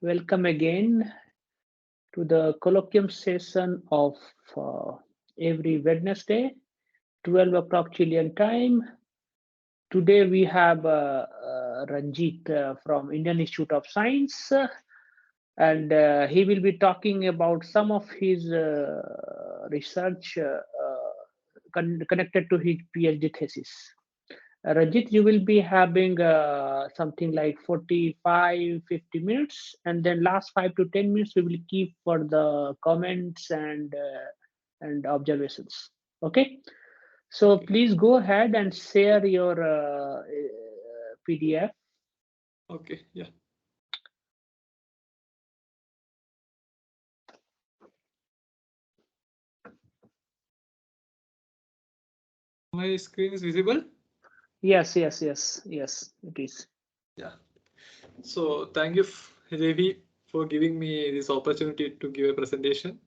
Welcome again to the colloquium session of every Wednesday, 12 o'clock Chilean time. Today we have Renjith from Indian Institute of Science, and he will be talking about some of his research connected to his PhD thesis. Renjith, you will be having something like 45-50 minutes, and then last 5 to 10 minutes we will keep for the comments and observations. Okay, so please go ahead and share your PDF. Okay, yeah. My screen is visible? Yes, it is. Yeah. So thank you, Ravi, for giving me this opportunity to give a presentation.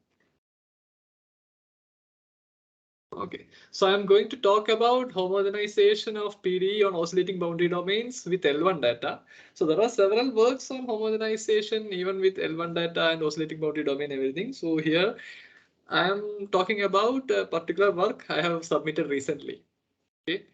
Okay, so I'm going to talk about homogenization of P.D.E on oscillating boundary domains with L1 data. So there are several works on homogenization even with L1 data and oscillating boundary domain, everything. So here I am talking about a particular work I have submitted recently. Okay,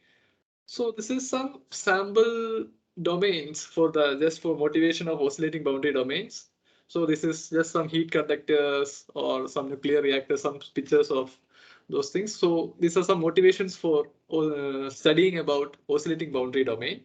so this is some sample domains for just for motivation of oscillating boundary domains. So this is just some heat conductors or some nuclear reactors, some pictures of those things. So these are some motivations for studying about oscillating boundary domain.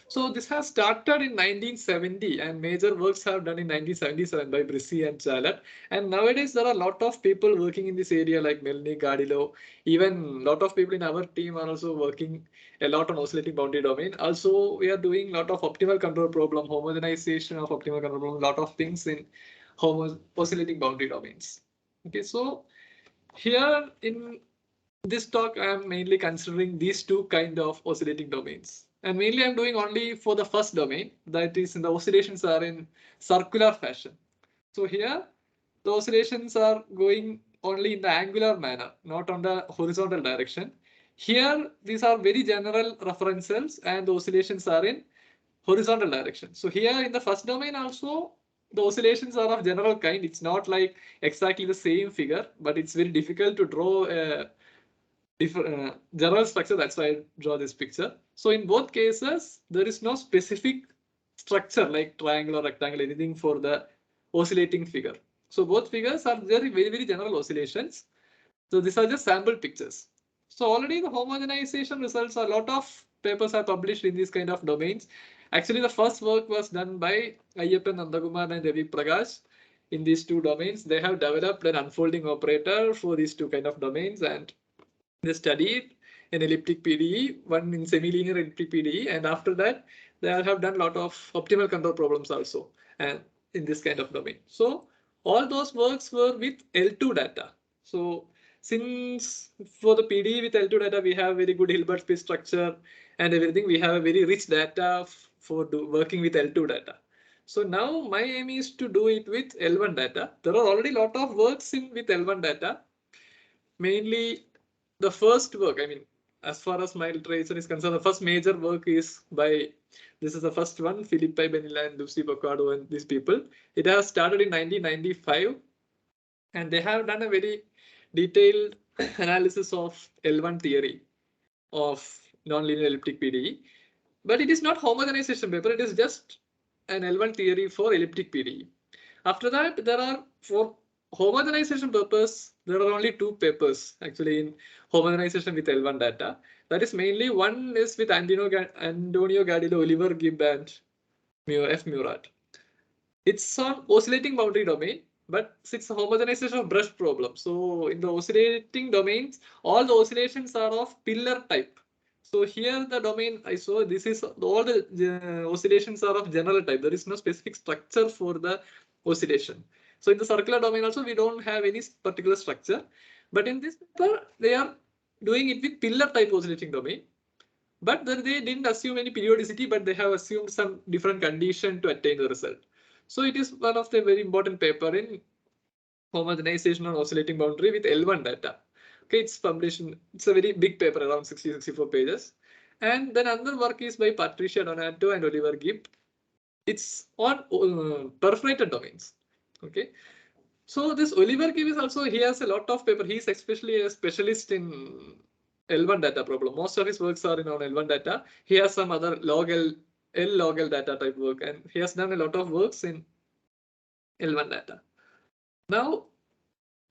So this has started in 1970 and major works have done in 1977 by Brissi and Chalat. And nowadays there are a lot of people working in this area like Melny, Gardilo. Even a lot of people in our team are also working a lot on oscillating boundary domain. Also, we are doing a lot of optimal control problem, homogenization of optimal control problem, a lot of things in oscillating boundary domains. Okay, so here in this talk, I am mainly considering these two kind of oscillating domains. And mainly I'm doing only for the first domain, that is in the oscillations are in circular fashion. So here the oscillations are going only in the angular manner, not on the horizontal direction. Here these are very general references and the oscillations are in horizontal direction. So here in the first domain also the oscillations are of general kind. It's not like exactly the same figure, but it's very difficult to draw a general structure. That's why I draw this picture. So in both cases, there is no specific structure like triangle or rectangle, anything for the oscillating figure. So both figures are very general oscillations. So these are just sample pictures. So already the homogenization results, a lot of papers are published in these kind of domains. Actually, the first work was done by Ayyappan Nandakumar and Ravi Prakash in these two domains. They have developed an unfolding operator for these two kind of domains, and they studied an elliptic P.D.E, one in semi-linear elliptic P.D.E, and after that they have done a lot of optimal control problems also and in this kind of domain. So all those works were with L2 data. So since for the P.D.E with L2 data we have very good Hilbert space structure and everything, we have a very rich data for working with L2 data. So now my aim is to do it with L1 data. There are already a lot of works with L1 data. Mainly the first work, I mean, as far as my literature is concerned, the first major work is by, this is the first one, Philippi Benilla and Lucy Boccardo and these people. It has started in 1995 and they have done a very detailed analysis of L1 theory of nonlinear elliptic P.D.E. But it is not homogenization paper, it is just an L1 theory for elliptic P.D.E. After that, there are for homogenization purpose, there are only two papers actually in homogenization with L1 data. That is mainly one is with Antonio Gardilo, Oliver Gibb, and F. Murat. It's on oscillating boundary domain, but it's a homogenization of brush problem. So in the oscillating domains, all the oscillations are of pillar type. So here the domain I saw, this is all the oscillations are of general type. There is no specific structure for the oscillation. So in the circular domain also, we don't have any particular structure. But in this paper, they are doing it with pillar type oscillating domain. But they didn't assume any periodicity, but they have assumed some different condition to attain the result. So it is one of the very important paper in homogenization on oscillating boundary with L1 data. Okay, it's published, it's a very big paper, around 60-64 pages. And then another work is by Patricia Donato and Oliver Gibb. it's on perforated domains. Okay. So this Oliver Gibb is also, he has a lot of paper. He's especially a specialist in L1 data problem. Most of his works are in on L1 data. He has some other log L log L data type work, and he has done a lot of works in L1 data. Now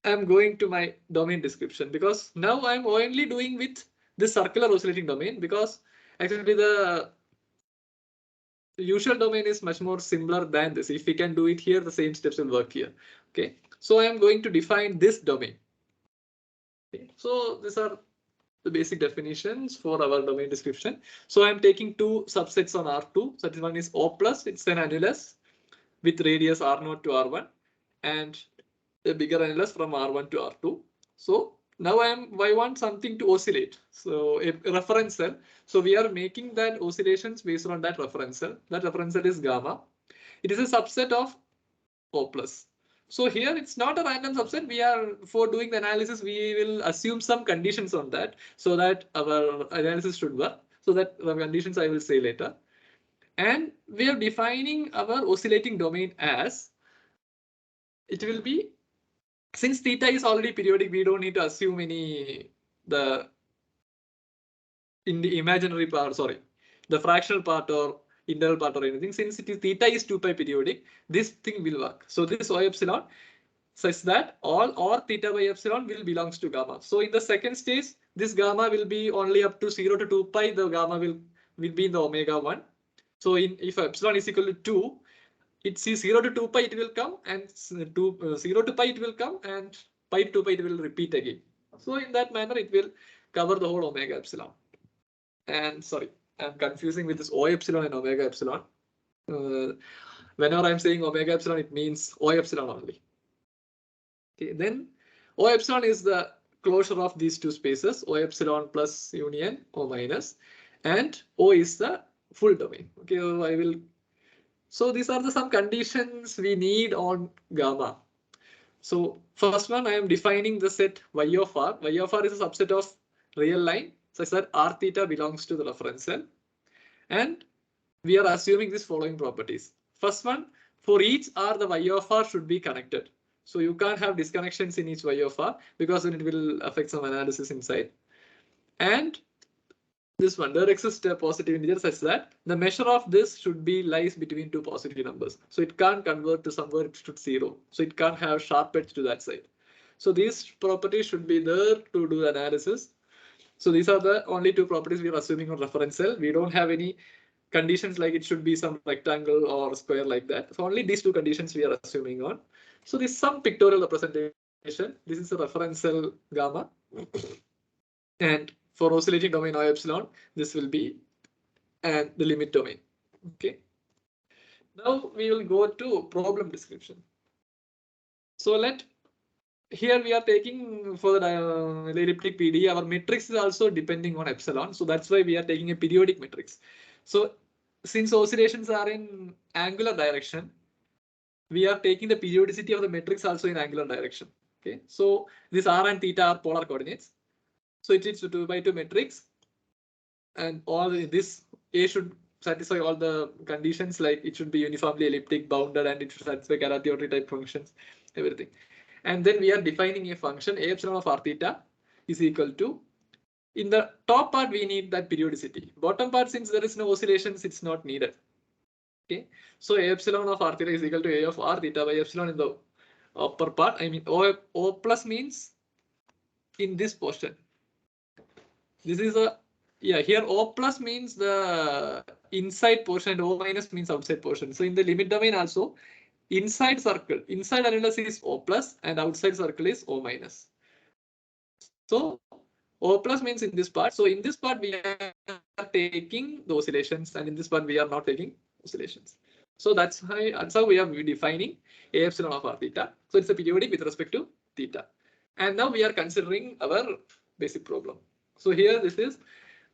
I'm going to my domain description, because now I'm only doing with this circular oscillating domain, because actually the usual domain is much more simpler than this. If we can do it here, the same steps will work here. Okay, so I am going to define this domain. Okay. So these are the basic definitions for our domain description. So I'm taking two subsets on R2. So this one is O plus, it's an annulus with radius R0 to R1, and a bigger annulus from R1 to R2. So now I want something to oscillate. So a reference cell. So we are making that oscillations based on that reference cell. That reference cell is gamma. It is a subset of O plus. So here it's not a random subset. We are, for doing the analysis, we will assume some conditions on that so that our analysis should work. So that the conditions I will say later. And we are defining our oscillating domain as, it will be, since theta is already periodic, we don't need to assume any in the imaginary part, sorry, the fractional part or integral part or anything. Since it is theta is 2pi periodic, this thing will work. So this O epsilon such that all or theta by epsilon will belongs to gamma. So in the second stage, this gamma will be only up to 0 to 2 pi. The gamma will be in the omega 1. So if epsilon is equal to 2, it's 0 to 2 pi it will come, and 0 to pi it will come, and pi to 2 pi it will repeat again. So in that manner it will cover the whole omega epsilon. And sorry, I'm confusing with this O epsilon and omega epsilon. Whenever I'm saying omega epsilon, it means O epsilon only. Okay, then O epsilon is the closure of these two spaces, O epsilon plus union O minus, and O is the full domain. Okay, so I will. So these are the some conditions we need on gamma. So first one, I am defining the set Y of R. Y of R is a subset of real line such that R theta belongs to the reference cell. And we are assuming these following properties. First one, for each R, the Y of R should be connected. So you can't have disconnections in each Y of R, because then it will affect some analysis inside. And this one, there exists a positive integer such that the measure of this should be lies between two positive numbers. So it can't convert to somewhere it should 0. So it can't have sharp edge to that side. So these properties should be there to do the analysis. So these are the only two properties we are assuming on reference cell. We don't have any conditions like it should be some rectangle or square like that. So only these two conditions we are assuming on. So this is some pictorial representation. This is a reference cell gamma. And for oscillating domain O epsilon, this will be and the limit domain. Okay. Now we will go to problem description. So here we are taking for the elliptic P.D.E, our matrix is also depending on epsilon. So that's why we are taking a periodic matrix. So since oscillations are in angular direction, we are taking the periodicity of the matrix also in angular direction. Okay, so this R and theta are polar coordinates. So it is 2 by 2 matrix, and all this A should satisfy all the conditions, like it should be uniformly elliptic, bounded, and it should satisfy theorem type functions, everything. And then we are defining a function A epsilon of R theta is equal to, in the top part we need that periodicity. Bottom part, since there is no oscillations, it's not needed. Okay, so A epsilon of R theta is equal to A of R theta by epsilon in the upper part. I mean O plus means in this portion. This is a, yeah, here O plus means the inside portion and O minus means outside portion. So in the limit domain also, inside circle, inside annulus is O plus and outside circle is O minus. So O plus means in this part. So in this part we are taking the oscillations, and in this part we are not taking oscillations. So that's how we are defining A epsilon of R theta. So it's a periodic with respect to theta. And now we are considering our basic problem. So here this is,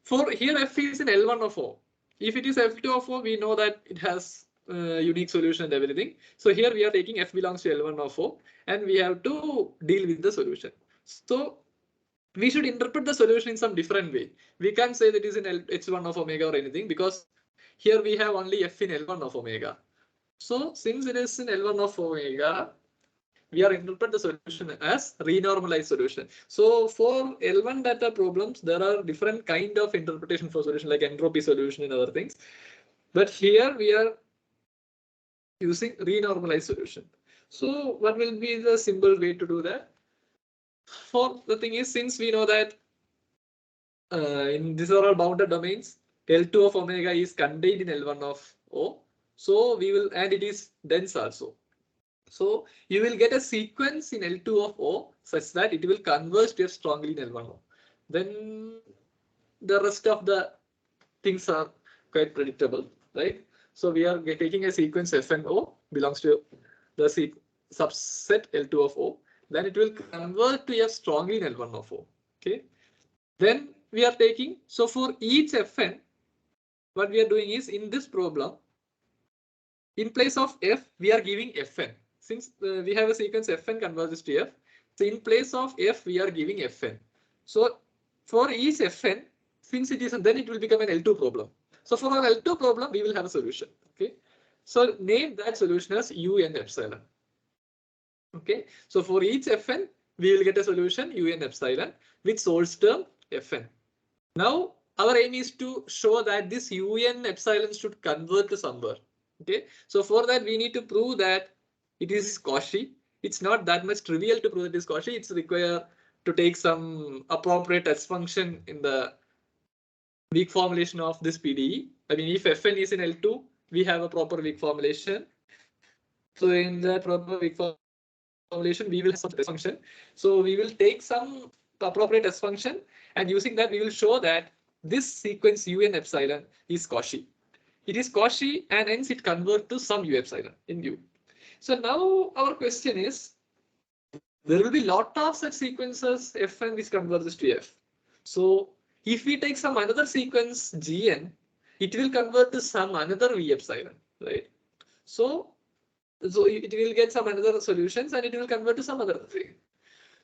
for here F is in L1 of O. If it is F2 of O, we know that it has unique solution and everything. So here we are taking F belongs to L1 of O, and we have to deal with the solution. So we should interpret the solution in some different way. We can't say that it is in H1 of omega or anything, because here we have only F in L1 of omega. So since it is in L1 of omega, we are interpret the solution as renormalized solution. So for L1 data problems, there are different kind of interpretation for solution like entropy solution and other things. But here we are using renormalized solution. So what will be the simple way to do that? For the thing is, since we know that in these are all bounded domains, L2 of omega is contained in L1 of O. So we will, and it is dense also. So you will get a sequence in L2 of O such that it will converge to F strongly in L1O. Then the rest of the things are quite predictable, right? So we are taking a sequence F and O belongs to the subset L2 of O. Then it will convert to F strongly in L1 of O. Okay. Then we are taking, so for each Fn, what we are doing is in this problem, in place of F, we are giving Fn. Since we have a sequence Fn converges to F, so in place of F, we are giving Fn. So for each Fn, since it is, then it will become an L2 problem. So for our L2 problem, we will have a solution. Okay. So name that solution as Un epsilon. Okay. So for each Fn, we will get a solution Un epsilon with source term Fn. Now our aim is to show that this Un epsilon should convert to somewhere. Okay, so for that we need to prove that it is Cauchy. It's not that much trivial to prove it is Cauchy. It's required to take some appropriate test function in the weak formulation of this P.D.E. I mean, if Fn is in L2, we have a proper weak formulation. So in that proper weak formulation, we will have some test function. So we will take some appropriate test function, and using that, we will show that this sequence Un epsilon is Cauchy. It is Cauchy, and hence it converts to some U epsilon in U. So now our question is, there will be lot of such sequences Fn which converges to F. So if we take some another sequence Gn, it will convert to some another V epsilon, right? So it will get some another solutions and it will convert to some other thing.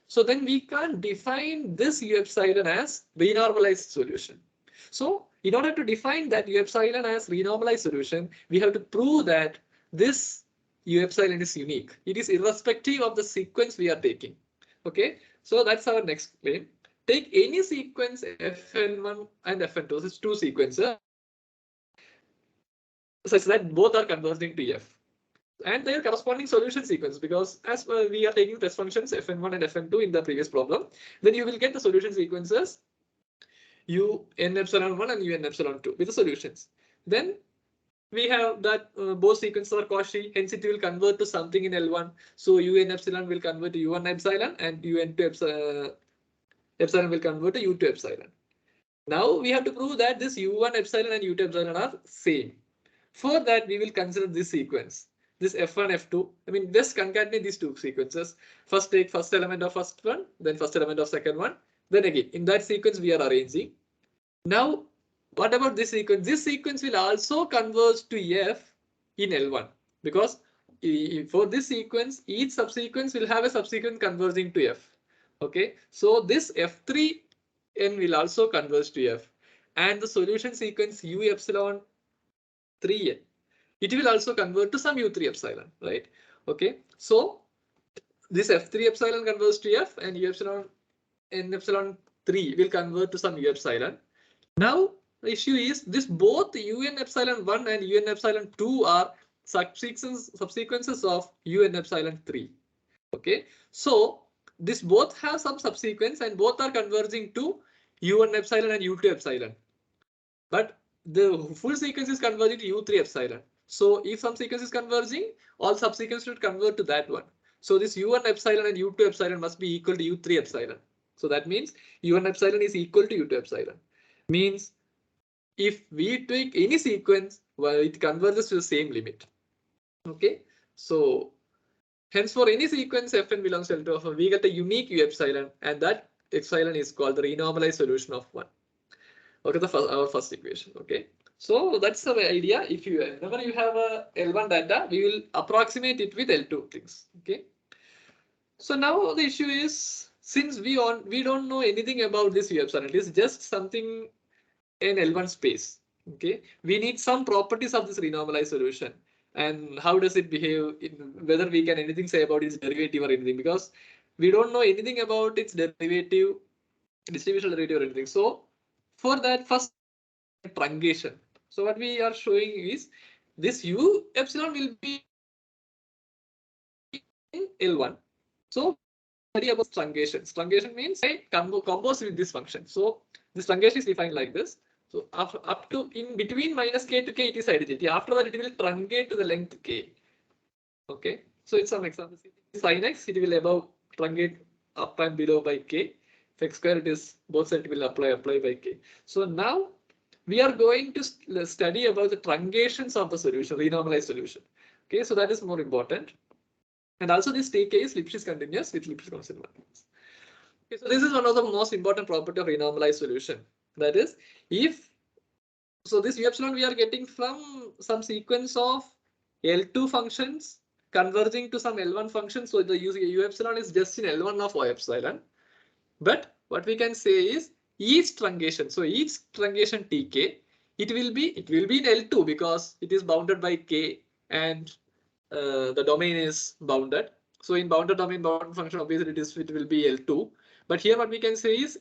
So then we can define this U epsilon as renormalized solution. So in order to define that U epsilon as renormalized solution, we have to prove that this U epsilon is unique. It is irrespective of the sequence we are taking. Okay, so that's our next claim. Take any sequence Fn1 and Fn2, this is two sequences, such that both are converging to F. And their corresponding solution sequence, because as we are taking test functions Fn1 and Fn2 in the previous problem, then you will get the solution sequences Un epsilon 1 and Un epsilon 2 with the solutions. Then we have that both sequences are Cauchy, hence it will convert to something in L1. So Un epsilon will convert to U1 epsilon and Un2 epsilon will convert to U2 epsilon. Now we have to prove that this U1 epsilon and U2 epsilon are same. For that, we will consider this sequence, this F1, F2. I mean, just concatenate these two sequences. First take first element of first one, then first element of second one. Then again, in that sequence, we are arranging. Now, what about this sequence? This sequence will also converge to F in L1 because for this sequence, each subsequence will have a subsequence converging to F. Okay, so this F3n will also converge to F, and the solution sequence U epsilon 3n, it will also convert to some U3 epsilon, right? Okay, so this F3 epsilon converts to F and U epsilon n epsilon 3 will convert to some U epsilon. Now the issue is this both Un epsilon 1 and Un epsilon 2 are subsequences of Un epsilon 3. Okay, so this both have some subsequence and both are converging to U1 epsilon and U2 epsilon. But the full sequence is converging to U3 epsilon. So if some sequence is converging, all subsequences should convert to that one. So this U1 epsilon and U2 epsilon must be equal to U3 epsilon. So that means U1 epsilon is equal to U2 epsilon. Means if we take any sequence, well, it converges to the same limit. Okay, so hence for any sequence Fn belongs to L2 we get a unique U epsilon, and that epsilon is called the renormalized solution of 1. Okay, our first equation. Okay, so that's the idea. If you whenever you have a L1 data, we will approximate it with L2 things. Okay, so now the issue is, since we don't know anything about this U epsilon, it is just something in L1 space. Okay, we need some properties of this renormalized solution. and how does it behave, whether we can anything say about its derivative or anything, because we don't know anything about its derivative, distributional derivative or anything. So for that, first truncation. So what we are showing is this u epsilon will be in L1. So study about truncations. Truncation means compose with this function. So this truncation is defined like this. So up to in between minus k to k, it is identity. After that, it will truncate to the length k. Okay. So it's some examples. Sin x, it will above truncate up and below by k. If x square, it is both sides will apply by k. So now we are going to study about the truncations of the solution, renormalized solution. Okay. So that is more important. And also this Tk is Lipschitz continuous with Lipschitz constant values. Okay, so this is one of the most important property of renormalized solution. That is, if so this u epsilon we are getting from some sequence of L2 functions converging to some L1 function. So the u epsilon is just in L1 of y epsilon. But what we can say is each truncation. So each truncation Tk, it will be in L2 because it is bounded by k and the domain is bounded. So in bounded domain, bounded function, obviously it will be L2. But here what we can say is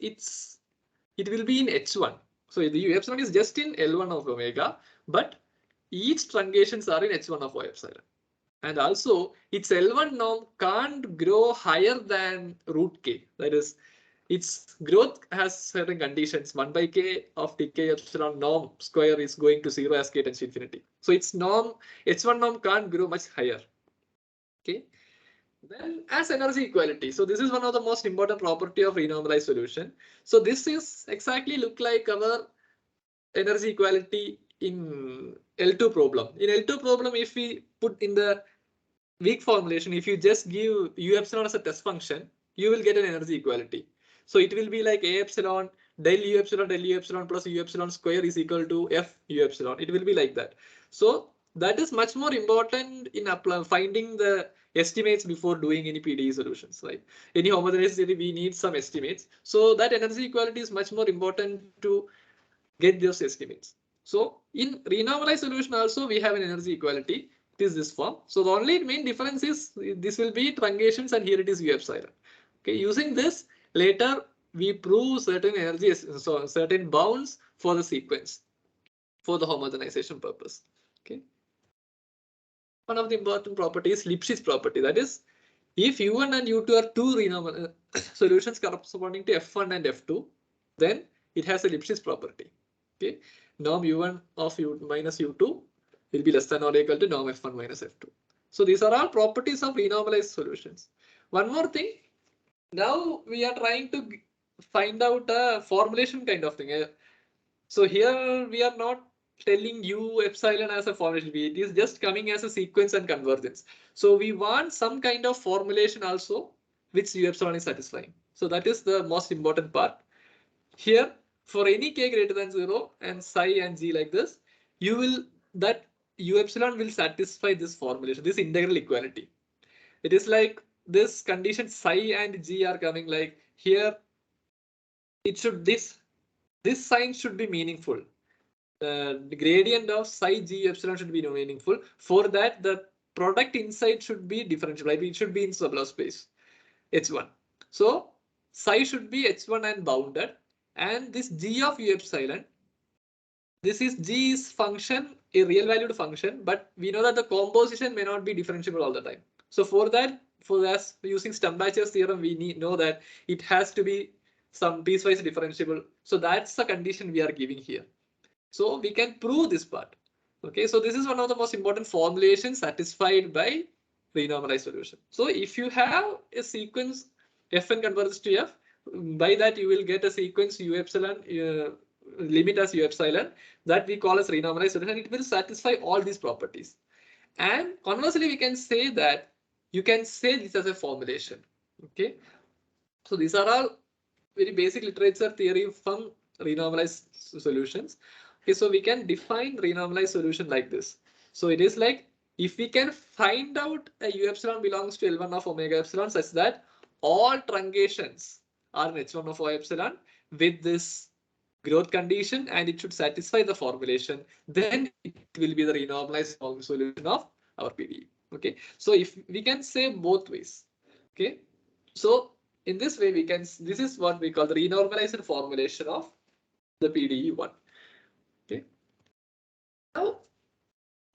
it will be in H1. So the u epsilon is just in L1 of omega, but each truncations are in H1 of y epsilon. And also its L1 norm can't grow higher than root k. That is, its growth has certain conditions. 1 by k of tk epsilon norm square is going to 0 as k tends to infinity. So its norm, H1 norm can't grow much higher. Okay. Then as energy equality. So this is one of the most important property of renormalized solution. So this is exactly look like our energy equality in L2 problem. In L2 problem, if we put in the weak formulation, if you just give u epsilon as a test function, you will get an energy equality. So it will be like a epsilon del u epsilon plus u epsilon square is equal to f u epsilon. It will be like that. So that is much more important in finding the estimates before doing any P.D.E solutions, right? Any homogeneity, we need some estimates. So that energy equality is much more important to get those estimates. So in renormalized solution also we have an energy equality. It is this form. So the only main difference is this will be truncations and here it is u epsilon. Okay, using this later we prove certain energies, so certain bounds for the sequence for the homogenization purpose. Okay. One of the important properties, Lipschitz property, that is, if u1 and u2 are two renormal solutions corresponding to f1 and f2, then it has a Lipschitz property. Okay, norm u1 of u minus u2 will be less than or equal to norm f1 minus f2. So these are all properties of renormalized solutions. One more thing, now we are trying to find out a formulation kind of thing. So here we are not telling u epsilon as a formulation. It is just coming as a sequence and convergence. So we want some kind of formulation also which u epsilon is satisfying. So that is the most important part. Here for any k greater than 0 and psi and g like this, you will that u epsilon will satisfy this formulation, this integral equality. It is like this condition psi and g are coming like here. It should this sign should be meaningful. The gradient of psi g epsilon should be meaningful. For that, the product inside should be differential. Like it should be in sublaw space h1. So psi should be h1 and bounded. And this g of u epsilon, this is g is function, a real valued function, but we know that the composition may not be differentiable all the time. So for that, for us using Stumbacher's theorem, we know that it has to be some piecewise differentiable. So that's the condition we are giving here. So we can prove this part. Okay, so this is one of the most important formulations satisfied by renormalized solution. So if you have a sequence fn converges to f, by that you will get a sequence u epsilon limit as u epsilon that we call as renormalized solution. It will satisfy all these properties. And conversely, we can say that you can say this as a formulation. Okay, so these are all very basic literature theory from renormalized solutions. Okay, so we can define renormalized solution like this. So it is like if we can find out a u epsilon belongs to L1 of omega epsilon such that all truncations are in H1 of y epsilon with this growth condition and it should satisfy the formulation, then it will be the renormalized solution of our P.D.E. Okay, so if we can say both ways. Okay, so in this way we can, this is what we call the renormalized formulation of the P.D.E. one. Okay, now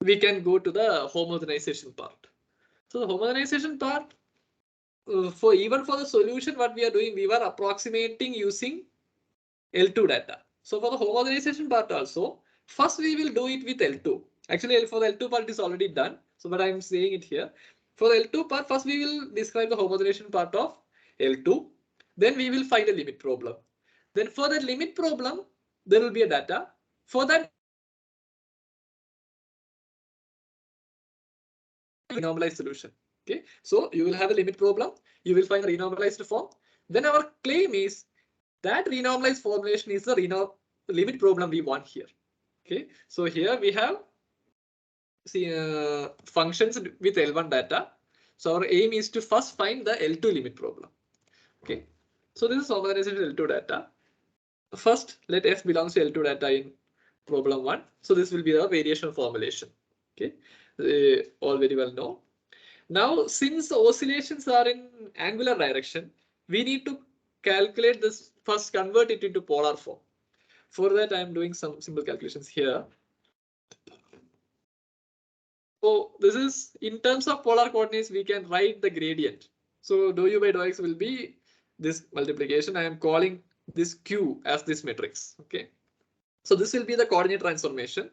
we can go to the homogenization part. So the homogenization part, for even for the solution, what we are doing, we were approximating using L2 data. So for the homogenization part also, first we will do it with L2. Actually, for the L2 part is already done. So, but I'm saying it here. For the L2 part, first we will describe the homogenization part of L2. Then we will find a limit problem. Then for that limit problem, there will be a data. For that renormalized solution. Okay, so you will have a limit problem. You will find a renormalized form. Then our claim is that renormalized formulation is the limit problem we want here. Okay, so here we have functions with L1 data. So our aim is to first find the L2 limit problem. Okay, so this is homogenization L2 data. First, let f belongs to L2 data in problem 1. So this will be the variational formulation. Okay, all very well known. Now, since the oscillations are in angular direction, we need to calculate this, first convert it into polar form. For that, I am doing some simple calculations here. So this is in terms of polar coordinates, we can write the gradient. So dou u by dou x will be this multiplication. I am calling this q as this matrix. Okay. So this will be the coordinate transformation.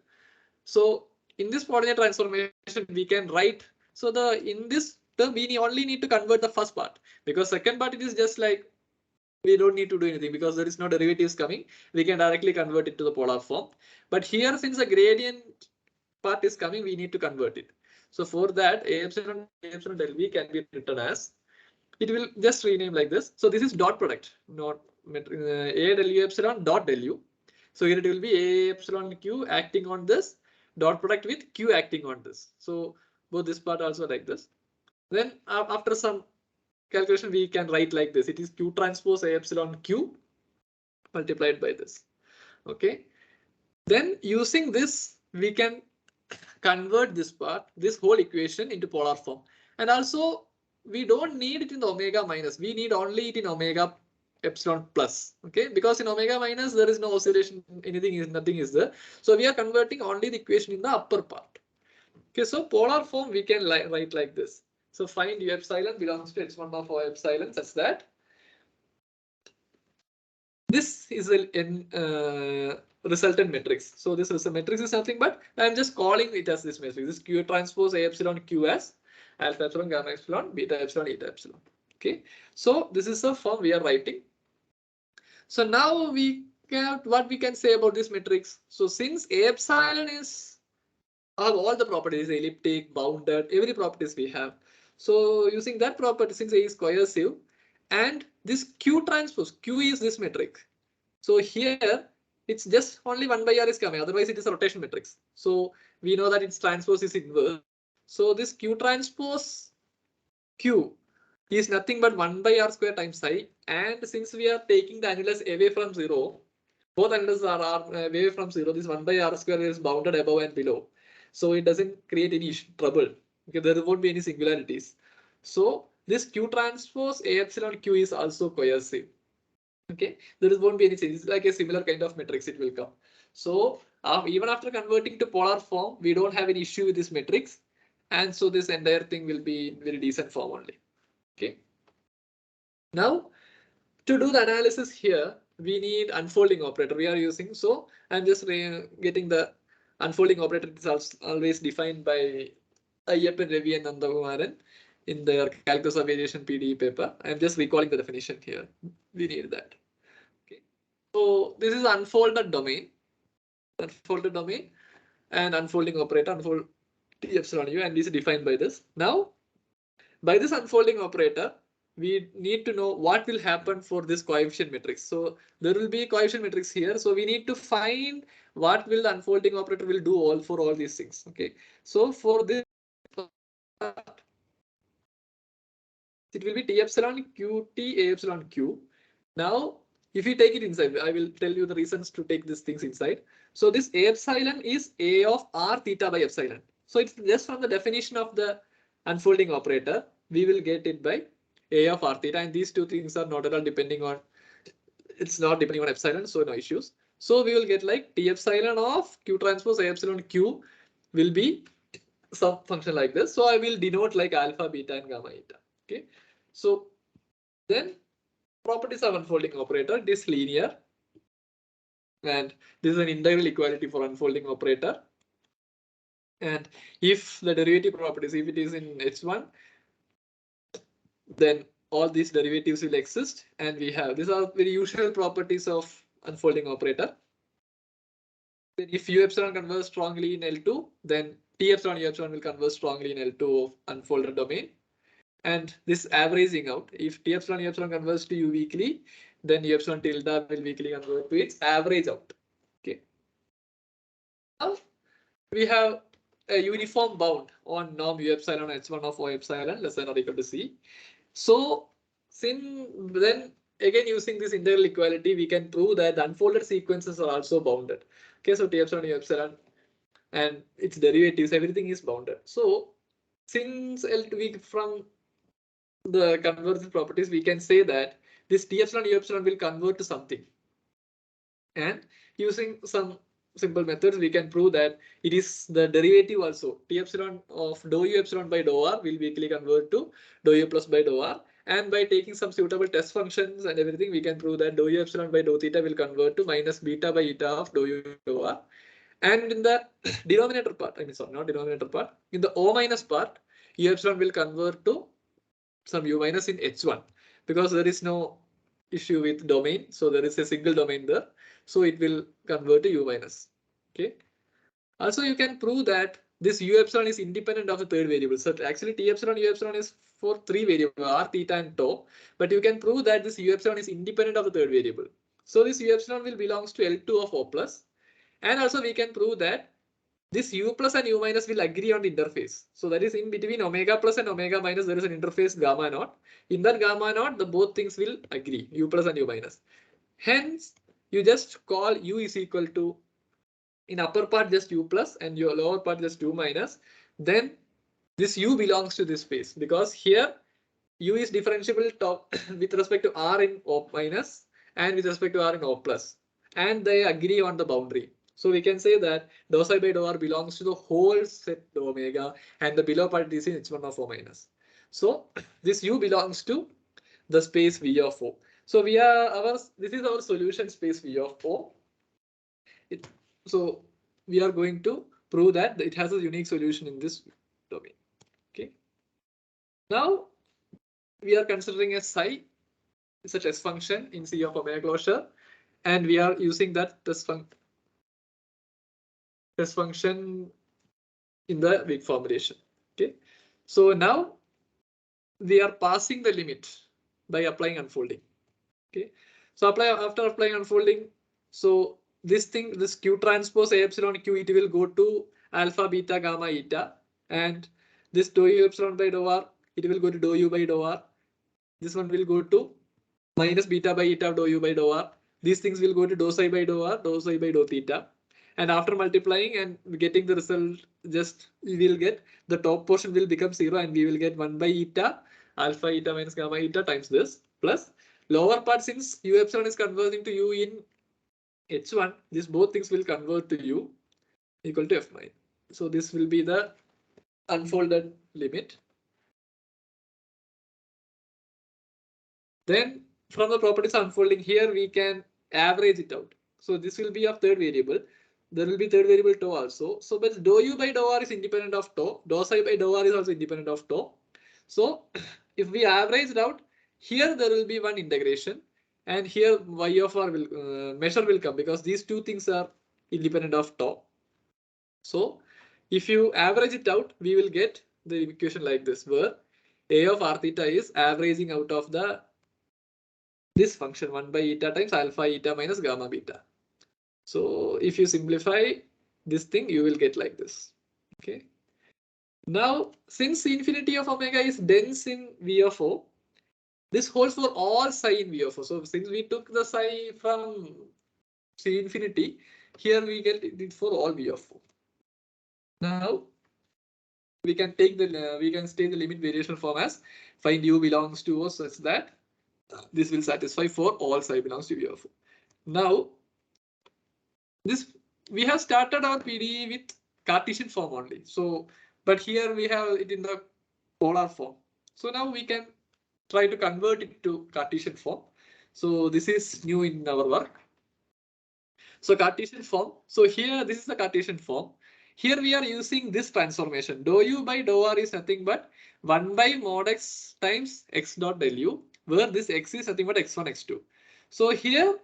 So in this coordinate transformation, we can write. So in this term, we only need to convert the first part, because second part it is just like we don't need to do anything because there is no derivatives coming. We can directly convert it to the polar form. But here, since the gradient part is coming, we need to convert it. So for that, a epsilon del v can be written as, it will just rename like this. So this is dot product, not a del u epsilon dot del u. So here it will be a epsilon q acting on this dot product with q acting on this. So both this part also like this. Then after some calculation, we can write like this. It is q transpose a epsilon q multiplied by this. Okay. Then using this, we can convert this part, this whole equation into polar form. And also, we don't need it in the omega minus. We need only it in omega epsilon plus. Okay, because in omega minus there is no oscillation. Nothing is there. So we are converting only the equation in the upper part. Okay, so polar form we can write like this. So find u epsilon belongs to h1 of o epsilon such that this is a resultant matrix. So this is a matrix is nothing but I'm just calling it as this matrix. This q transpose a epsilon q as alpha epsilon, gamma epsilon, beta epsilon, eta epsilon. Okay, so this is the form we are writing. So now we have what we can say about this matrix. So since a epsilon is all the properties, elliptic, bounded, every properties we have. So using that property, since A is coercive, and this q transpose, q is this matrix. So here it's just only 1 by r is coming, otherwise it is a rotation matrix. So we know that its transpose is inverse. So this q transpose q is nothing but 1 by r square times I. And since we are taking the annulus away from 0, both annulus are away from 0, this 1 by r square is bounded above and below. So it doesn't create any trouble. Okay, there won't be any singularities. So this q transpose a epsilon q is also coercive. Okay, there won't be any change. It's like a similar kind of matrix it will come. So even after converting to polar form, we don't have any issue with this matrix. And so this entire thing will be in very decent form only. Okay. Now to do the analysis here, we need unfolding operator we are using. So I'm just getting the unfolding operator. It's always defined by Ayyappan, Ravi and Nandakumaran in their calculus of variation P.D.E paper. I'm just recalling the definition here. We need that. Okay. So this is unfolded domain, and unfolding operator, unfold T epsilon u, and this is defined by this. Now, by this unfolding operator, we need to know what will happen for this coefficient matrix. So there will be a coefficient matrix here. So we need to find what will the unfolding operator will do for all these things. Okay. So for this, it will be T epsilon q T a epsilon q. Now, if you take it inside, I will tell you the reasons to take these things inside. So this a epsilon is a of r theta by epsilon. So it's just from the definition of the unfolding operator, we will get it by A of r theta, and these two things are not at all depending on, it's not depending on epsilon, so no issues. So we will get like T epsilon of Q transpose A epsilon Q will be some function like this. So I will denote like alpha, beta, and gamma, eta. Okay. So then properties of unfolding operator, it is linear. And this is an integral equality for unfolding operator. And if the derivative properties, if it is in H1, then all these derivatives will exist. And we have, these are very usual properties of unfolding operator. Then if U epsilon converges strongly in L2, then T epsilon U epsilon will converge strongly in L2 of unfolded domain. And this averaging out, if T epsilon U epsilon converges to U weakly, then U epsilon tilde will weakly convert to its average out. Okay. Now we have a uniform bound on norm U epsilon H1 of O epsilon less than or equal to C. So then again using this integral equality, we can prove that the unfolded sequences are also bounded. Okay, so T epsilon U epsilon and its derivatives, everything is bounded. So since L2 from the convergence properties, we can say that this T epsilon U epsilon will convert to something. And using some simple methods, we can prove that it is the derivative also. T epsilon of dou U epsilon by dou R will weakly convert to dou U plus by dou R. And by taking some suitable test functions and everything, we can prove that dou U epsilon by dou theta will convert to minus beta by eta of dou U dou R. And in the denominator part, I mean, sorry, not denominator part, in the O minus part, U epsilon will convert to some U minus in H1 because there is no issue with domain. So there is a single domain there. So it will convert to U minus. Okay. Also, you can prove that this U epsilon is independent of the third variable. So actually T epsilon U epsilon is for three variables, R, theta, and tau. But you can prove that this U epsilon is independent of the third variable. So this U epsilon will belongs to L2 of O plus. And also we can prove that this U plus and U minus will agree on the interface. So that is in between omega plus and omega minus, there is an interface gamma naught. In that gamma naught, the both things will agree, U plus and U minus. Hence, you just call U is equal to, in upper part just U plus and your lower part just U minus. Then this U belongs to this space because here U is differentiable with respect to R in O minus and with respect to R in O plus. And they agree on the boundary. So we can say that dou psi by dou R belongs to the whole set dou omega and the below part is in H1 of O minus. So this U belongs to the space V of O. So this is our solution space V of O. So we are going to prove that it has a unique solution in this domain. Okay. Now we are considering a psi, it's a test function in C of omega closure, and we are using that test function in the weak formulation. Okay. So now we are passing the limit by applying unfolding. Okay. So after applying unfolding, so this Q transpose A epsilon Q, it will go to alpha, beta, gamma, eta, and this dou U epsilon by dou R, it will go to dou U by dou R. This one will go to minus beta by eta dou U by dou R. These things will go to dou psi by dou R, dou psi by dou theta. And after multiplying and getting the result, just we will get the top portion will become 0 and we will get 1 by eta, alpha eta minus gamma eta times this, plus lower part, since U epsilon is converging to U in H1, these both things will convert to U equal to F9. So this will be the unfolded limit. Then from the properties of unfolding here, we can average it out. So this will be of third variable. There will be third variable tau also. So but dou U by dou R is independent of tau. Dou psi by dou R is also independent of tau. So if we average it out, here there will be one integration, and here y of r will measure will come because these two things are independent of tau. So if you average it out, we will get the equation like this, where A of r theta is averaging out of this function 1 by eta times alpha eta minus gamma beta. So if you simplify this thing, you will get like this. Okay. Now, since infinity of omega is dense in V of O, this holds for all psi in V of O. So since we took the psi from C infinity, here we get it for all V of O. Now, we can take the we can state the limit variational form as find u belongs to O such that this will satisfy for all psi belongs to U of O. Now this we have started our P.D.E with Cartesian form only. So but here we have it in the polar form. So now we can try to convert it to Cartesian form. So this is new in our work. So Cartesian form. So here this is the Cartesian form. Here we are using this transformation. Dou u by dou r is nothing but 1 by mod x times x dot del u, where this x is nothing but x1, x2. So here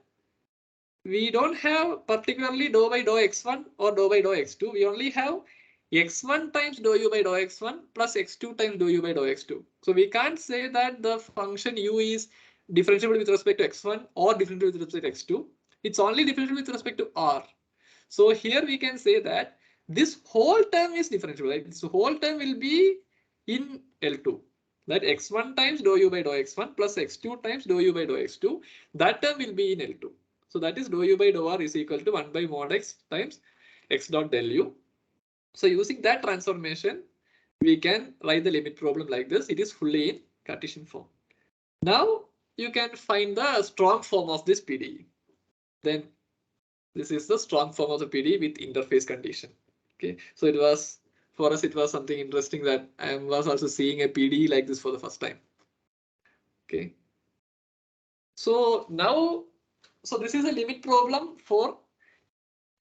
we don't have particularly dou by dou x1 or dou by dou x2. We only have x1 times dou u by dou x1 plus x2 times dou u by dou x2. So we can't say that the function u is differentiable with respect to x1 or differentiable with respect to x2. It's only differentiable with respect to r. So here we can say that this whole term is differentiable. Right? This whole term will be in L2. That x1 times dou u by dou x1 plus x2 times dou u by dou x2. That term will be in L2. So that is dou u by dou r is equal to 1 by mod x times x dot del u. So using that transformation, we can write the limit problem like this. It is fully in Cartesian form. Now you can find the strong form of this P.D.E. Then this is the strong form of the P.D.E with interface condition. Okay, so it was for us, it was something interesting that I was also seeing a P.D.E like this for the first time. Okay, so now, so this is a limit problem for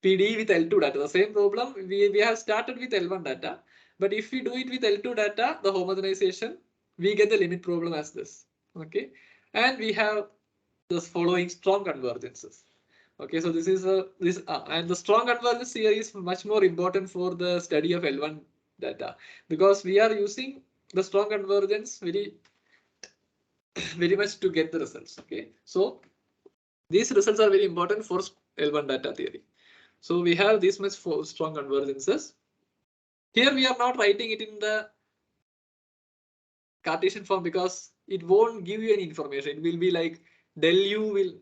P.D.E with L2 data. The same problem we have started with L1 data, but if we do it with L2 data, the homogenization, we get the limit problem as this. Okay, and we have the following strong convergences. Okay, so this is and the strong convergence here is much more important for the study of L1 data, because we are using the strong convergence very much to get the results. Okay, so these results are very important for L1 data theory. So we have this much for strong convergences. Here we are not writing it in the Cartesian form because it won't give you any information. It will be like del u will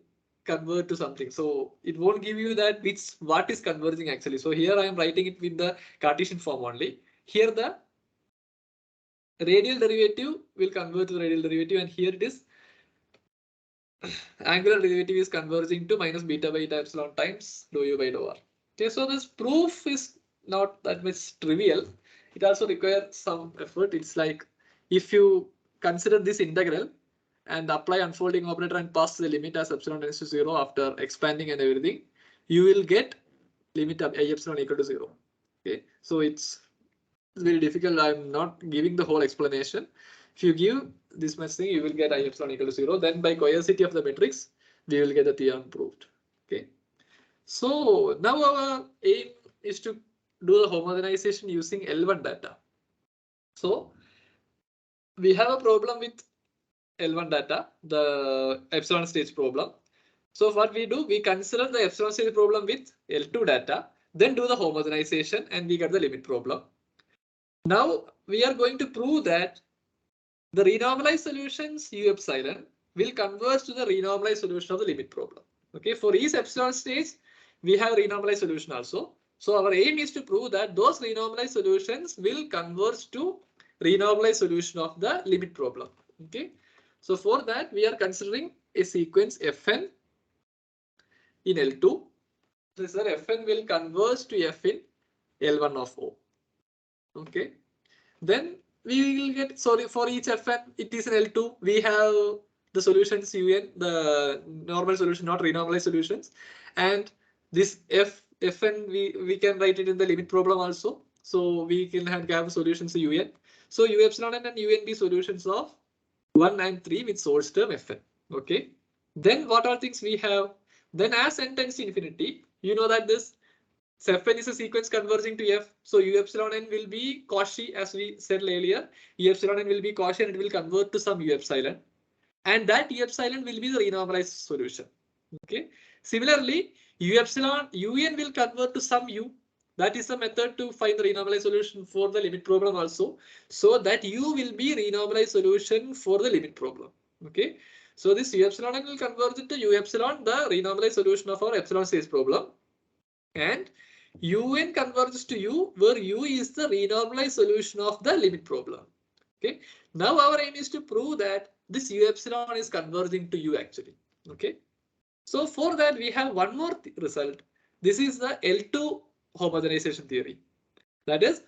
convert to something. So it won't give you that what is converging actually. So here I am writing it with the Cartesian form only. Here the radial derivative will convert to the radial derivative, and here it is angular derivative is converging to minus beta by eta epsilon times dou u by dou r. Okay, so this proof is not that much trivial. It also requires some effort. It's like if you consider this integral and apply unfolding operator and pass the limit as epsilon tends to 0 after expanding and everything, you will get limit of a epsilon equal to 0. Okay, so it's very difficult. I'm not giving the whole explanation. If you give this much thing, you will get I epsilon equal to 0. Then by coercity of the matrix, we will get the theorem proved. Okay. So now our aim is to do the homogenization using L1 data. So we have a problem with L1 data, the epsilon stage problem. So what we do, we consider the epsilon stage problem with L2 data, then do the homogenization and we get the limit problem. Now we are going to prove that the renormalized solutions U epsilon will converge to the renormalized solution of the limit problem. Okay, for each epsilon stage, we have renormalized solution also. So our aim is to prove that those renormalized solutions will converge to renormalized solution of the limit problem. Okay, so for that we are considering a sequence Fn in L2. This is Fn will converge to F in L1 of O. Okay, then we will get, sorry, for each Fn it is in L2. We have the solutions Un, the normal solution, not renormalized solutions, and this Fn we can write it in the limit problem also. So we can have solutions to Un. So U epsilon n and Un be solutions of 1 and 3 with source term Fn. Okay. Then what are things we have? Then as n tends to infinity, you know that this Fn is a sequence converging to F. So U epsilon n will be Cauchy, as we said earlier. U epsilon n will be Cauchy and it will convert to some U epsilon. And that U epsilon will be the renormalized solution. Okay. Similarly, U epsilon Un will convert to some U. That is the method to find the renormalized solution for the limit problem also. So that U will be renormalized solution for the limit problem. Okay. So this U epsilon n will converge into U epsilon, the renormalized solution of our epsilon stage problem. And un converges to u, where u is the renormalized solution of the limit problem. Okay. Now our aim is to prove that this u epsilon is converging to u actually. Okay. So for that we have one more result. This is the L2 homogenization theory. That is,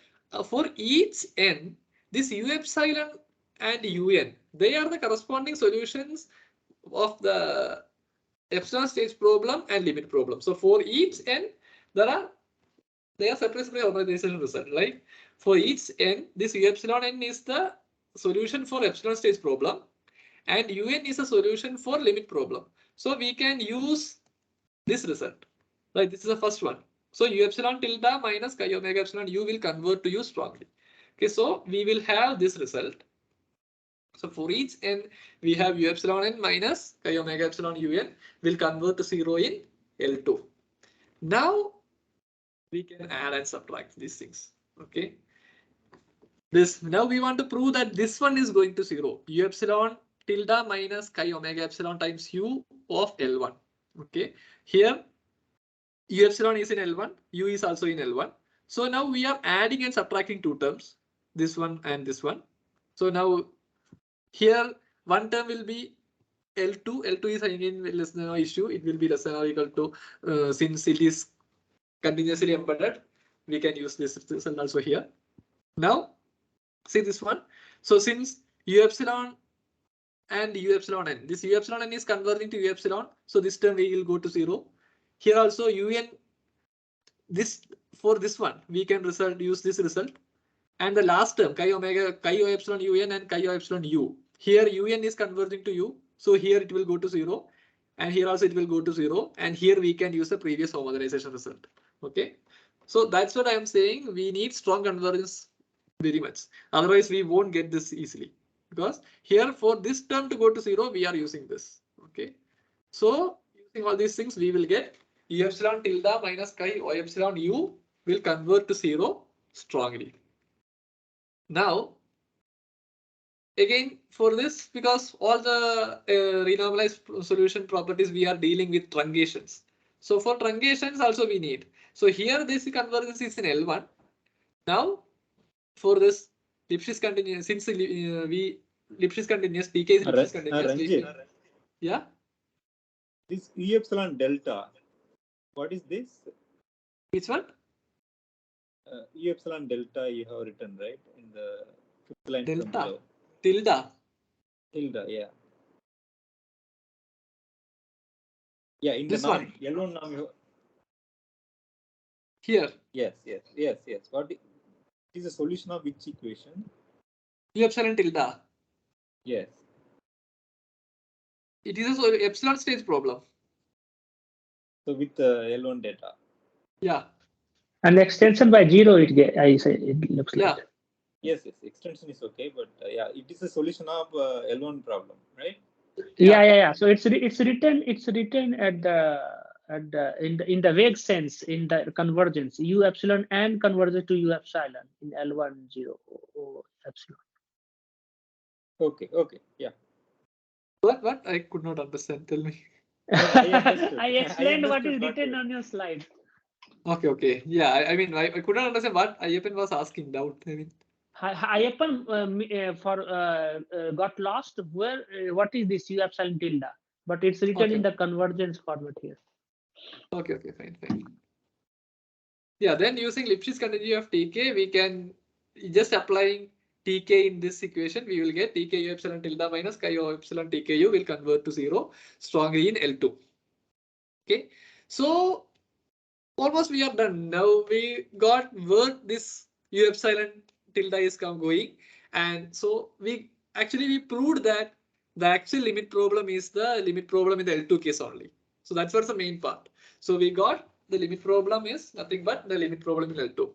for each n, this u epsilon and un, they are the corresponding solutions of the epsilon stage problem and limit problem. So for each n, they are separate homogenization result. Like for each n, this u epsilon n is the solution for epsilon stage problem, and un is a solution for limit problem. So we can use this result. Like this is the first one. So u epsilon tilde minus chi omega epsilon u will convert to u strongly. Okay, so we will have this result. So for each n, we have u epsilon n minus chi omega epsilon un will convert to 0 in L2. Now we can add and subtract these things. Okay. Now we want to prove that this one is going to 0. U epsilon tilde minus chi omega epsilon times u of L1. Okay. Here u epsilon is in L1, u is also in L1. So now we are adding and subtracting two terms, this one and this one. So now here one term will be L2. L2 is again less than or issue. It will be less than or equal to, since it is continuously embedded, we can use this result also here. Now see this one. So since u epsilon and u epsilon n, this u epsilon n is converging to u epsilon, so this term we will go to 0. Here also un, this for this one we can use this result, and the last term chi o epsilon un and chi o epsilon u. Here un is converging to u, so here it will go to 0, and here also it will go to 0, and here we can use the previous homogenization result. Okay, so that's what I am saying. We need strong convergence very much, otherwise we won't get this easily, because here for this term to go to 0 we are using this. Okay, so using all these things we will get u epsilon tilde minus chi o epsilon u will convert to 0 strongly. Now again for this, because all the renormalized solution properties we are dealing with truncations. So for truncations also we need. So here this convergence is in L1. Now for this Lipschitz continuous, since Lipschitz continuous, TK is Lipschitz continuous. Yeah. This U epsilon delta, what is this? Which one? U epsilon delta you have written, right? In the fifth line delta. from below. Tilde, yeah. Yeah, in this the one. L1 norm you... Here. Yes. What is the solution of which equation? U epsilon tilde. Yes. It is a epsilon stage problem. So with L1 data. Yeah. And extension by 0, it looks like. Yes, extension is okay, but yeah, it is a solution of L1 problem, right? Yeah. So it's written at in the vague sense in the convergence. U epsilon and converges to u epsilon in L1 0 epsilon. Okay, yeah. What? I could not understand. Tell me. I explained what is written on your slide. Okay. Yeah, I mean, I couldn't understand what Ayyappan was asking. Doubt. I mean, Ayyappan got lost. What is this u epsilon tilde? But it's written in the convergence format here. Okay, fine. Yeah, then using Lipschitz continuity of TK, we can just applying TK in this equation, we will get TK u epsilon tilde minus chi o epsilon TKU will convert to 0 strongly in L2. Okay, so almost we are done. Now we got where this u epsilon tilde is going, and so we proved that the actual limit problem is the limit problem in the L2 case only. So that's what's the main part. So we got the limit problem is nothing but the limit problem in L2.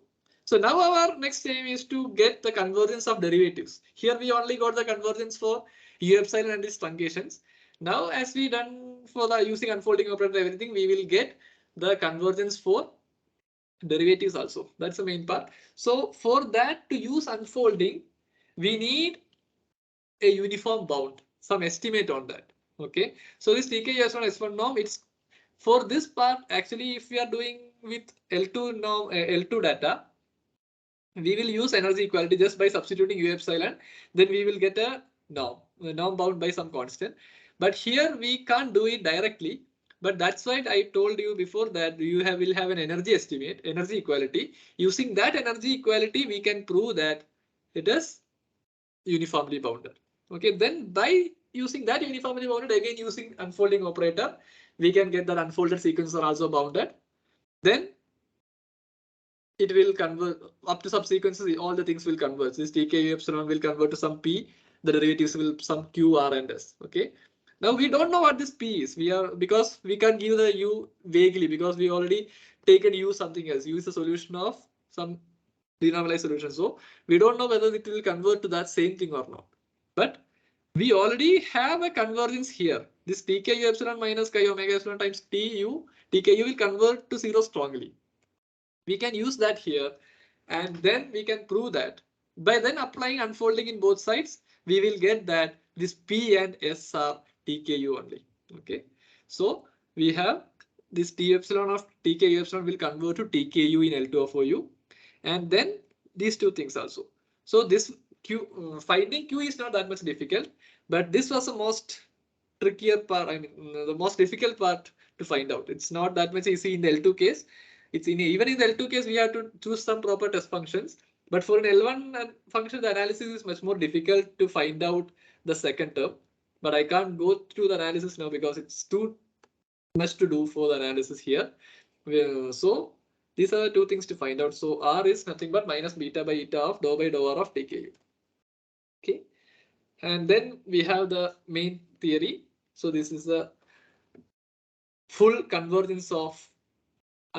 So now our next aim is to get the convergence of derivatives. Here we only got the convergence for u epsilon and its truncations. Now as we done for the using unfolding operator everything, we will get the convergence for derivatives also. That's the main part. So for that to use unfolding, we need a uniform bound, some estimate on that. Okay, so this TK S1 S1 norm, it's for this part actually if we are doing with L2 norm, L2 data, we will use energy equality just by substituting U epsilon. Then we will get a norm bound by some constant. But here we can't do it directly. But that's why I told you before that you will have an energy estimate, energy equality. Using that energy equality, we can prove that it is uniformly bounded. Okay, then by using that uniformly bounded, again using unfolding operator, we can get that unfolded sequences are also bounded. Then it will convert up to subsequences, all the things will converge. This TKU epsilon will convert to some P, the derivatives will some Q, R, and S. Okay. Now we don't know what this P is. Because we can't give the U vaguely because we already taken U something else. U is a solution of some renormalized solution. So we don't know whether it will convert to that same thing or not. But we already have a convergence here. This TKU epsilon minus chi omega epsilon times TKU will convert to 0 strongly. We can use that here and then we can prove that by then applying unfolding in both sides, we will get that this P and S are TKU only. Okay, so we have this T epsilon of TKU epsilon will convert to TKU in L2 of OU, and then these two things also. So this Q finding Q is not that much difficult, but this was the most trickier part. I mean, the most difficult part to find out. It's not that much easy in the L2 case. It's even in the L2 case, we have to choose some proper test functions. But for an L1 function, the analysis is much more difficult to find out the second term. But I can't go through the analysis now because it's too much to do for the analysis here. So these are the two things to find out. So R is nothing but minus beta by eta of dou by dou R of TKU. Okay. And then we have the main theory. So this is the full convergence of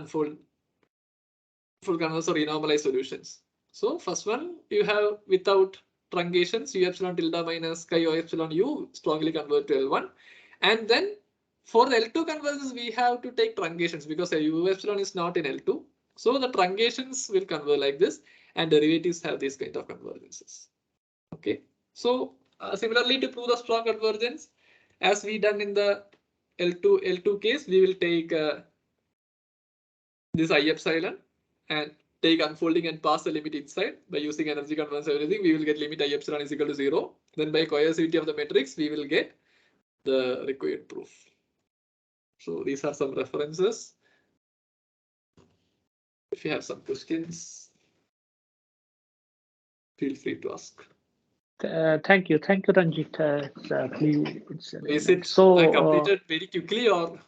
full convergence or renormalized solutions. So first one you have without truncations, U epsilon tilde minus chi O epsilon U strongly convert to L1. And then for the L2 convergence, we have to take truncations because U epsilon is not in L2. So the truncations will converge like this and derivatives have these kind of convergences. Okay. So similarly to prove the strong convergence, as we done in the L2 case, we will take this I epsilon and take unfolding and pass the limit inside by using energy convergence everything. We will get limit I epsilon is equal to 0. Then by coercivity of the matrix, we will get the required proof. So these are some references. If you have some questions, feel free to ask. Thank you, Renjith. Is it so? I completed very quickly or?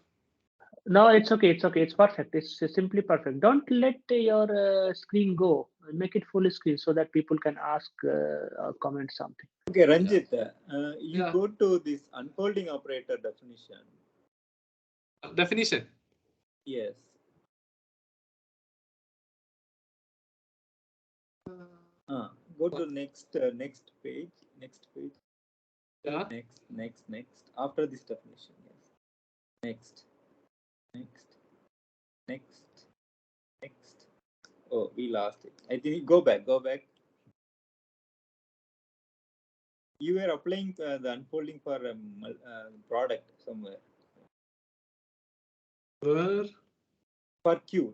No, it's okay. It's perfect. It's simply perfect. Don't let your screen go. Make it full screen so that people can ask or comment something. Okay, Renjith, you go to this unfolding operator definition. Definition? Yes. Go to next page. Yeah. Next. After this definition, yes. Next. Oh, we lost it. I think go back. You were applying the unfolding for a product somewhere. Where? For Q.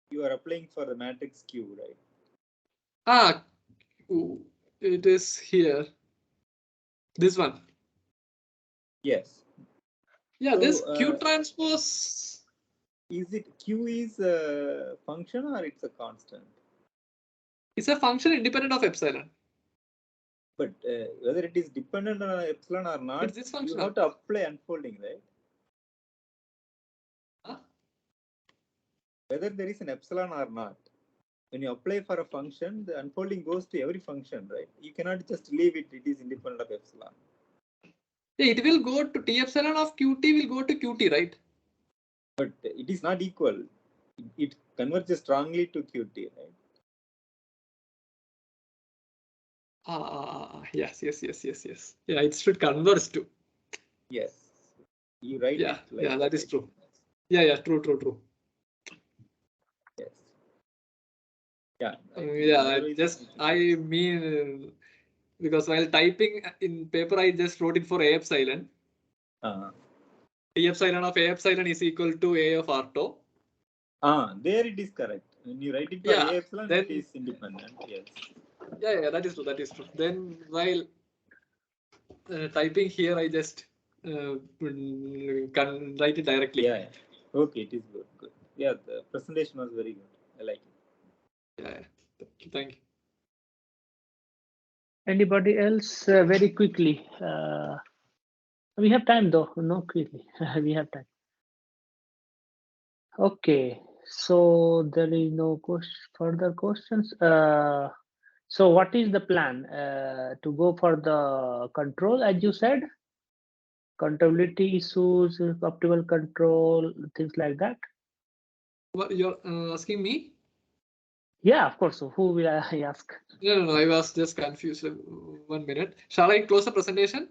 You are applying for the matrix Q, right? It is here. This one. Yes. Yeah, so, this Q transpose. Is it Q is a function or it's a constant? It's a function independent of epsilon. But whether it is dependent on epsilon or not, it's this function. You have to apply unfolding, right? Huh? Whether there is an epsilon or not, when you apply for a function, the unfolding goes to every function, right? You cannot just leave it, it is independent of epsilon. Yeah, it will go to T epsilon of Qt will go to Qt, right? But it is not equal. It converges strongly to Qt, right? Yes. Yeah, it should converge to. Yes. You write it like that, that is true. Yeah, true. Yes. Yeah. I mean, because while typing in paper, I just wrote it for A epsilon. T epsilon of A epsilon is equal to A of R tau. There it is correct. When you write it for Yeah, A epsilon, then it is independent. Yes. yeah, that is true. That is true. Then while typing here, I just can write it directly. Yeah. Okay, it is good. Good. Yeah, the presentation was very good. I like it. Yeah. Thank you. Anybody else? Very quickly. We have time though. No, quickly. We have time. Okay. So there is no further questions. So what is the plan to go for the control, as you said? Contability issues, optimal control, things like that. What you're asking me? Yeah, of course. So who will I ask? No. I was just confused. 1 minute. Shall I close the presentation?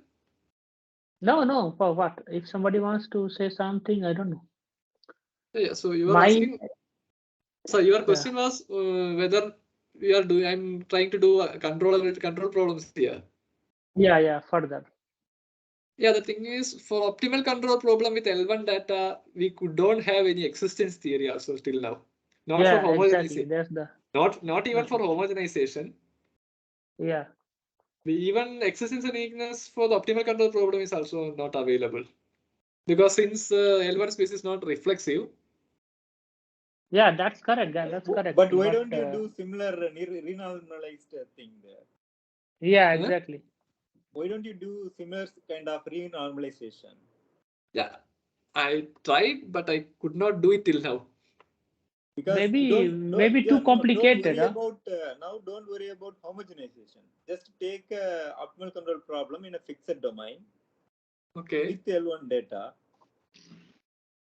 No. For what? If somebody wants to say something, I don't know. Yeah. So you were asking. So your question was whether we are doing. I'm trying to do control problems here. Yeah. Further. Yeah, the thing is, for optimal control problem with L1 data, we don't have any existence theory also till now. Not for homogenization. Exactly. That's the. Not even for homogenization. Yeah. Even existence and uniqueness for the optimal control problem is also not available. Because since L1 space is not reflexive. Yeah, that's correct. That's correct. But why don't you do similar renormalized thing there? Yeah, exactly. Why don't you do similar kind of renormalization? Yeah, I tried, but I could not do it till now. Because maybe too complicated. Don't worry about homogenization. Just take optimal control problem in a fixed domain. Okay. With L1 data.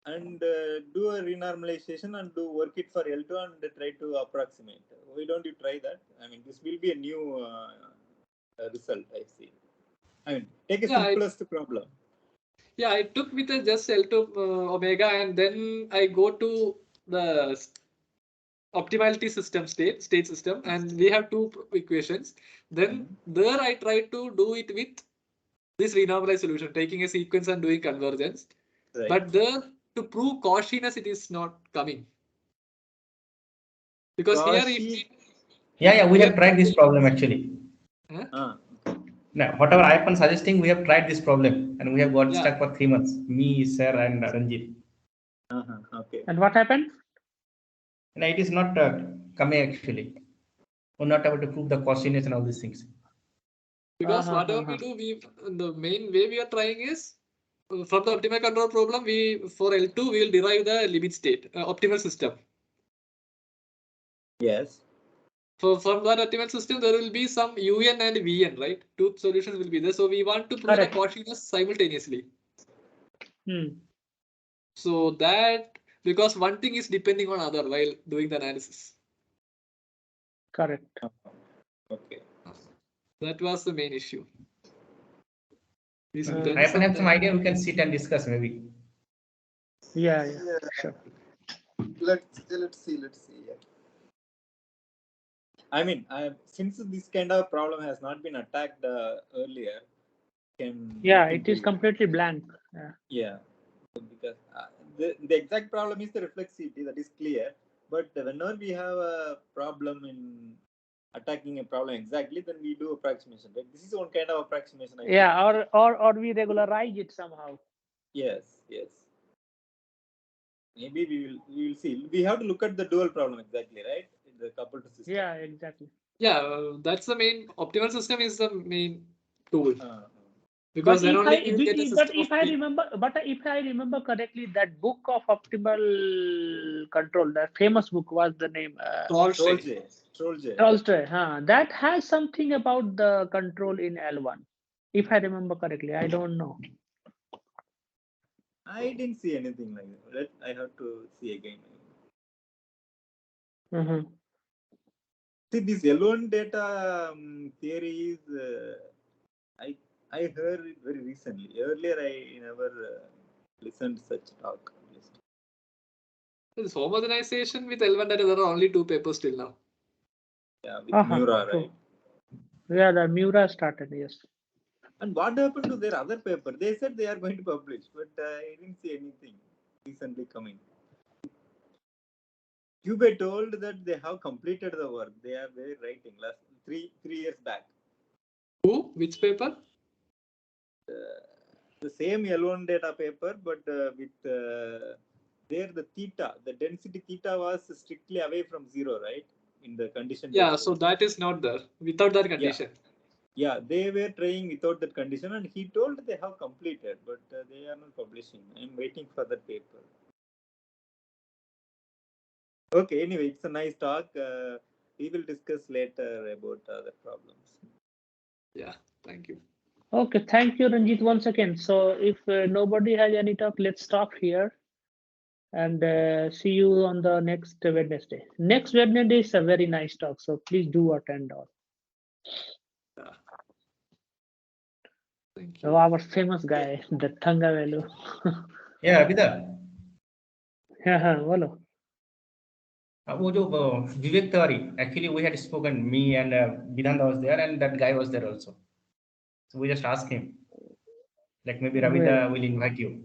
And do a renormalization and work it for L2 and try to approximate. Why don't you try that? I mean, this will be a new result, I see. I mean, take a simplest problem. Yeah, I took with just L2 omega, and then I go to the optimality system state system, and we have two equations. Then there I try to do it with this renormalized solution, taking a sequence and doing convergence. Right. But there, to prove Cauchiness, it is not coming. Because here, we have tried this problem actually. Huh? Now, whatever I am suggesting, we have tried this problem and we have got stuck for 3 months. Me, sir, and Renjith. Okay. And what happened? No, it is not coming actually. We're not able to prove the Cauchiness and all these things. Because whatever we do, the main way we are trying is from the optimal control problem, for L2 we will derive the limit state optimal system. Yes. So from that optimal system, there will be some UN and VN, right? Two solutions will be there. So we want to prove the Cauchiness simultaneously. So that, because one thing is depending on other while doing the analysis. Correct. Okay. That was the main issue. I can have some idea. We can sit and discuss maybe. Yeah. Sure. Let's see. Yeah. I mean, since this kind of problem has not been attacked earlier, it is completely blank. Yeah, because the exact problem is the reflexivity, that is clear. But whenever we have a problem in attacking a problem exactly, then we do approximation. Right? This is one kind of approximation. Or we regularize it somehow. Yes. Maybe we will see. We have to look at the dual problem exactly, right? The coupled system. Yeah, exactly. Yeah, that's the main optimal system is the main tool. Because if I remember correctly, that book of optimal control, that famous book, was the name Tolstoy. That has something about the control in L1. If I remember correctly, I don't know. I didn't see anything like that. I have to see again. See, this L1 data theory is I heard it very recently. Earlier, I never listened to such talk. This homogenization with L1 data, there are only 2 papers till now. Yeah, with Mura, right? Yeah, the Mura started, yes. And what happened to their other paper? They said they are going to publish, but I didn't see anything recently coming. Cube told that they have completed the work. They are writing last three years back. Who? Which paper? The same L1 data paper, but with there the theta, the density theta was strictly away from 0, right? In the condition. Yeah, so that is not there without that condition. Yeah, they were trying without that condition, and he told they have completed, but they are not publishing. I'm waiting for that paper. Okay, anyway, it's a nice talk. We will discuss later about other problems. Yeah, thank you. Okay, thank you, Renjith, once again. So if nobody has any talk, let's stop here and see you on the next Wednesday. Next Wednesday is a very nice talk, so please do attend all. Yeah. Thank you. So our famous guy, the Thangavelu. Yeah, Abhida. Yeah, bolo. वो जो Vivek theory, actually we had spoken, me and Vidanta was there, and that guy was there also. So we just asked him, like maybe Ravita will invite you.